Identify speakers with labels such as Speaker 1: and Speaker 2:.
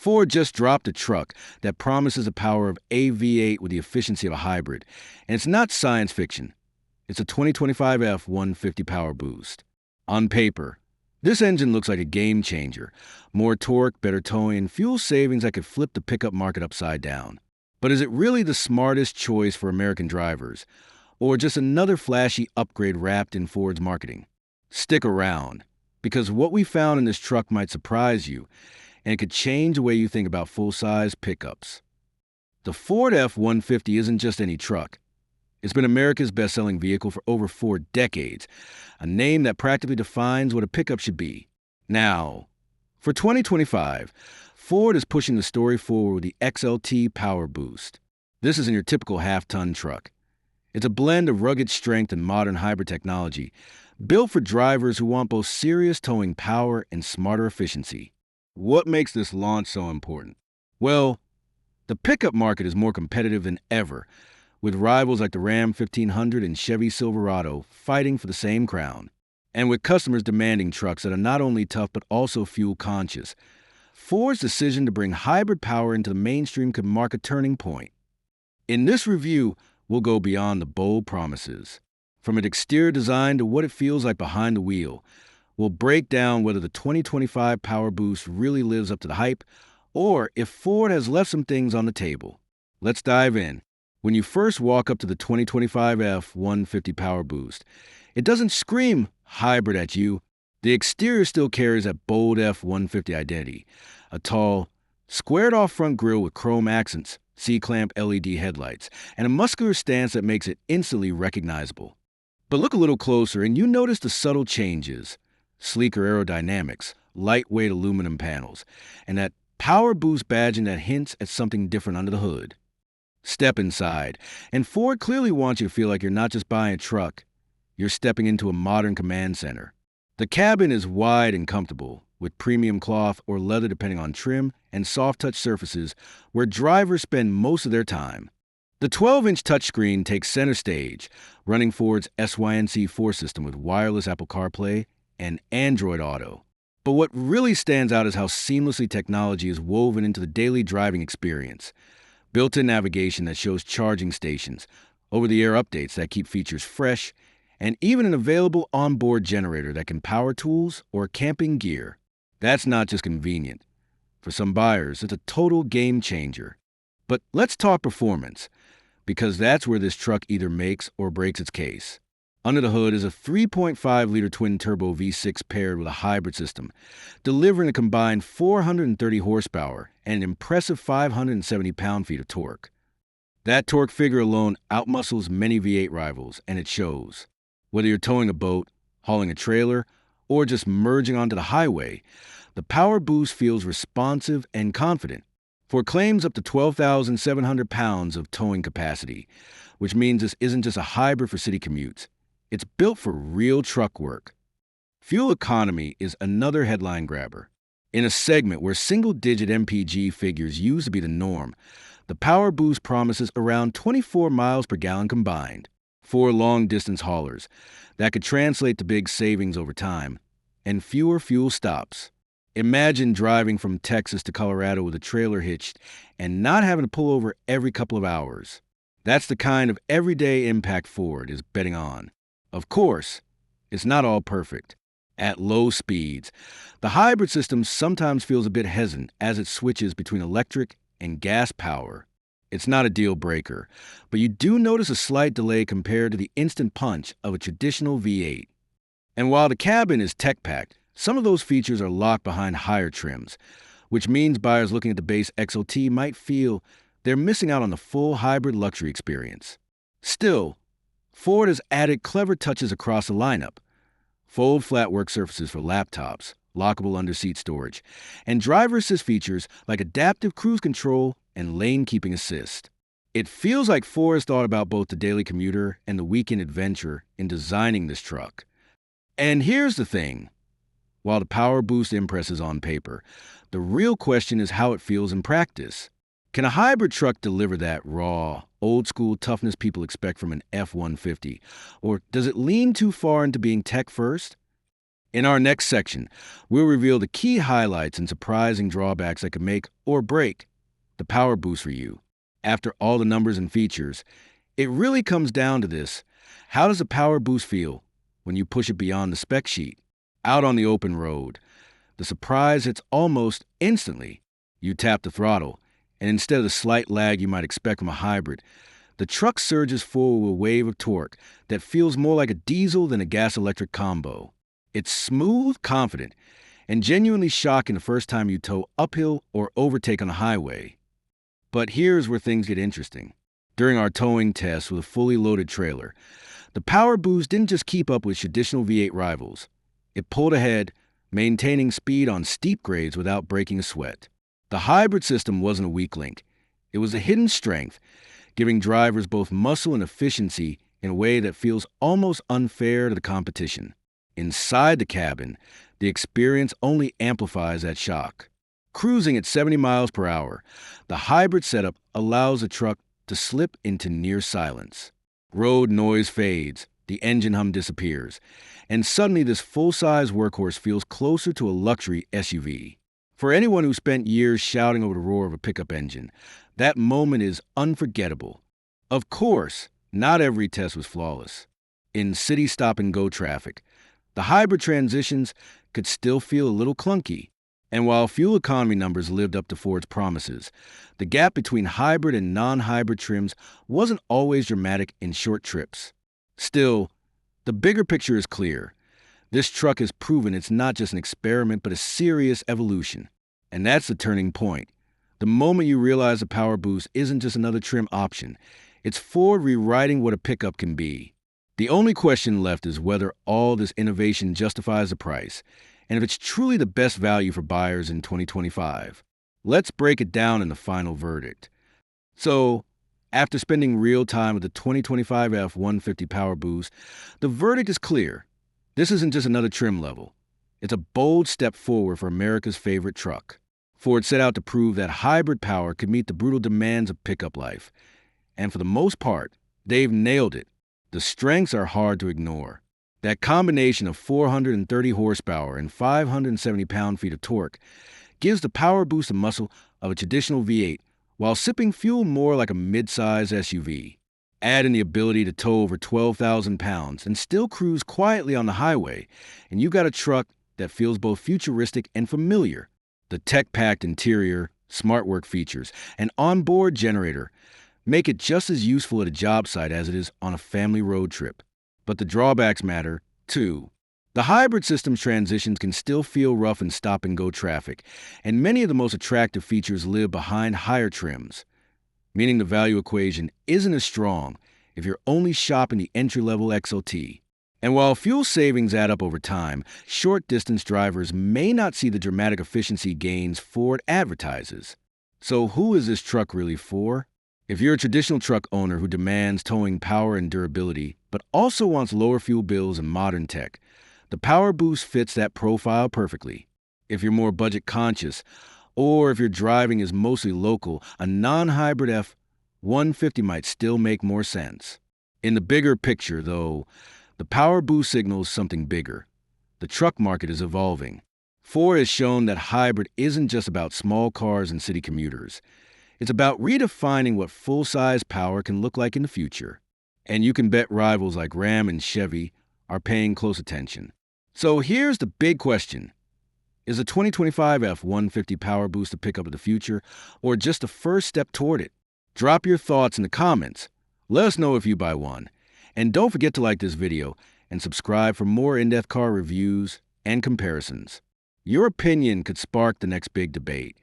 Speaker 1: Ford just dropped a truck that promises the power of a V8 with the efficiency of a hybrid. And it's not science fiction. It's a 2025 F-150 PowerBoost. On paper, this engine looks like a game changer. More torque, better towing, and fuel savings that could flip the pickup market upside down. But is it really the smartest choice for American drivers? Or just another flashy upgrade wrapped in Ford's marketing? Stick around, because what we found in this truck might surprise you, and it could change the way you think about full-size pickups. The Ford F-150 isn't just any truck. It's been America's best-selling vehicle for over 4 decades, a name that practically defines what a pickup should be. Now, for 2025, Ford is pushing the story forward with the XLT PowerBoost. This isn't your typical half-ton truck. It's a blend of rugged strength and modern hybrid technology, built for drivers who want both serious towing power and smarter efficiency. What makes this launch so important? Well, the pickup market is more competitive than ever, with rivals like the Ram 1500 and Chevy Silverado fighting for the same crown. And with customers demanding trucks that are not only tough but also fuel-conscious, Ford's decision to bring hybrid power into the mainstream could mark a turning point. In this review, we'll go beyond the bold promises. From its exterior design to what it feels like behind the wheel, we'll break down whether the 2025 PowerBoost really lives up to the hype, or if Ford has left some things on the table. Let's dive in. When you first walk up to the 2025 F-150 PowerBoost, it doesn't scream hybrid at you. The exterior still carries that bold F-150 identity. A tall, squared-off front grille with chrome accents, C-clamp LED headlights, and a muscular stance that makes it instantly recognizable. But look a little closer and you notice the subtle changes. Sleeker aerodynamics, lightweight aluminum panels, and that PowerBoost badging that hints at something different under the hood. Step inside, and Ford clearly wants you to feel like you're not just buying a truck, you're stepping into a modern command center. The cabin is wide and comfortable, with premium cloth or leather depending on trim and soft-touch surfaces where drivers spend most of their time. The 12-inch touchscreen takes center stage, running Ford's SYNC4 system with wireless Apple CarPlay and Android Auto. But what really stands out is how seamlessly technology is woven into the daily driving experience. Built-in navigation that shows charging stations, over-the-air updates that keep features fresh, and even an available onboard generator that can power tools or camping gear. That's not just convenient. For some buyers, it's a total game changer. But let's talk performance, because that's where this truck either makes or breaks its case. Under the hood is a 3.5-liter twin-turbo V6 paired with a hybrid system, delivering a combined 430 horsepower and an impressive 570 pound-feet of torque. That torque figure alone outmuscles many V8 rivals, and it shows. Whether you're towing a boat, hauling a trailer, or just merging onto the highway, the PowerBoost feels responsive and confident. Ford claims up to 12,700 pounds of towing capacity, which means this isn't just a hybrid for city commutes. It's built for real truck work. Fuel economy is another headline grabber. In a segment where single-digit MPG figures used to be the norm, the PowerBoost promises around 24 miles per gallon combined. For long-distance haulers, that could translate to big savings over time, and fewer fuel stops. Imagine driving from Texas to Colorado with a trailer hitched and not having to pull over every couple of hours. That's the kind of everyday impact Ford is betting on. Of course, it's not all perfect. At low speeds, the hybrid system sometimes feels a bit hesitant as it switches between electric and gas power. It's not a deal breaker, but you do notice a slight delay compared to the instant punch of a traditional V8. And while the cabin is tech-packed, some of those features are locked behind higher trims, which means buyers looking at the base XLT might feel they're missing out on the full hybrid luxury experience. Still, Ford has added clever touches across the lineup. Fold flat work surfaces for laptops, lockable under-seat storage, and driver assist features like adaptive cruise control and lane-keeping assist. It feels like Ford has thought about both the daily commuter and the weekend adventurer in designing this truck. And here's the thing. While the PowerBoost impresses on paper, the real question is how it feels in practice. Can a hybrid truck deliver that raw, old-school toughness people expect from an F-150? Or does it lean too far into being tech-first? In our next section, we'll reveal the key highlights and surprising drawbacks that could make or break the PowerBoost for you. After all the numbers and features, it really comes down to this. How does a PowerBoost feel when you push it beyond the spec sheet? Out on the open road, the surprise hits almost instantly. You tap the throttle, and instead of the slight lag you might expect from a hybrid, the truck surges forward with a wave of torque that feels more like a diesel than a gas-electric combo. It's smooth, confident, and genuinely shocking the first time you tow uphill or overtake on a highway. But here's where things get interesting. During our towing test with a fully loaded trailer, the PowerBoost didn't just keep up with traditional V8 rivals. It pulled ahead, maintaining speed on steep grades without breaking a sweat. The hybrid system wasn't a weak link. It was a hidden strength, giving drivers both muscle and efficiency in a way that feels almost unfair to the competition. Inside the cabin, the experience only amplifies that shock. Cruising at 70 miles per hour, the hybrid setup allows the truck to slip into near silence. Road noise fades, the engine hum disappears, and suddenly this full-size workhorse feels closer to a luxury SUV. For anyone who spent years shouting over the roar of a pickup engine, that moment is unforgettable. Of course, not every test was flawless. In city stop-and-go traffic, the hybrid transitions could still feel a little clunky. And while fuel economy numbers lived up to Ford's promises, the gap between hybrid and non-hybrid trims wasn't always dramatic in short trips. Still, the bigger picture is clear. This truck has proven it's not just an experiment, but a serious evolution. And that's the turning point. The moment you realize the PowerBoost isn't just another trim option, it's Ford rewriting what a pickup can be. The only question left is whether all this innovation justifies the price, and if it's truly the best value for buyers in 2025. Let's break it down in the final verdict. So, after spending real time with the 2025 F-150 PowerBoost, the verdict is clear. This isn't just another trim level. It's a bold step forward for America's favorite truck. Ford set out to prove that hybrid power could meet the brutal demands of pickup life. And for the most part, they've nailed it. The strengths are hard to ignore. That combination of 430 horsepower and 570 pound-feet of torque gives the PowerBoost the muscle of a traditional V8 while sipping fuel more like a mid-size SUV. Add in the ability to tow over 12,000 pounds and still cruise quietly on the highway, and you've got a truck that feels both futuristic and familiar. The tech-packed interior, smart work features, and onboard generator make it just as useful at a job site as it is on a family road trip. But the drawbacks matter, too. The hybrid system's transitions can still feel rough in stop-and-go traffic, and many of the most attractive features live behind higher trims, meaning the value equation isn't as strong if you're only shopping the entry-level XLT. And while fuel savings add up over time, short-distance drivers may not see the dramatic efficiency gains Ford advertises. So who is this truck really for? If you're a traditional truck owner who demands towing power and durability, but also wants lower fuel bills and modern tech, the PowerBoost fits that profile perfectly. If you're more budget conscious, or if your driving is mostly local, a non-hybrid F-150 might still make more sense. In the bigger picture, though, the PowerBoost signals something bigger. The truck market is evolving. Ford has shown that hybrid isn't just about small cars and city commuters. It's about redefining what full-size power can look like in the future. And you can bet rivals like Ram and Chevy are paying close attention. So here's the big question. Is the 2025 F-150 PowerBoost the pickup of the future, or just the first step toward it? Drop your thoughts in the comments. Let us know if you buy one. And don't forget to like this video and subscribe for more in-depth car reviews and comparisons. Your opinion could spark the next big debate.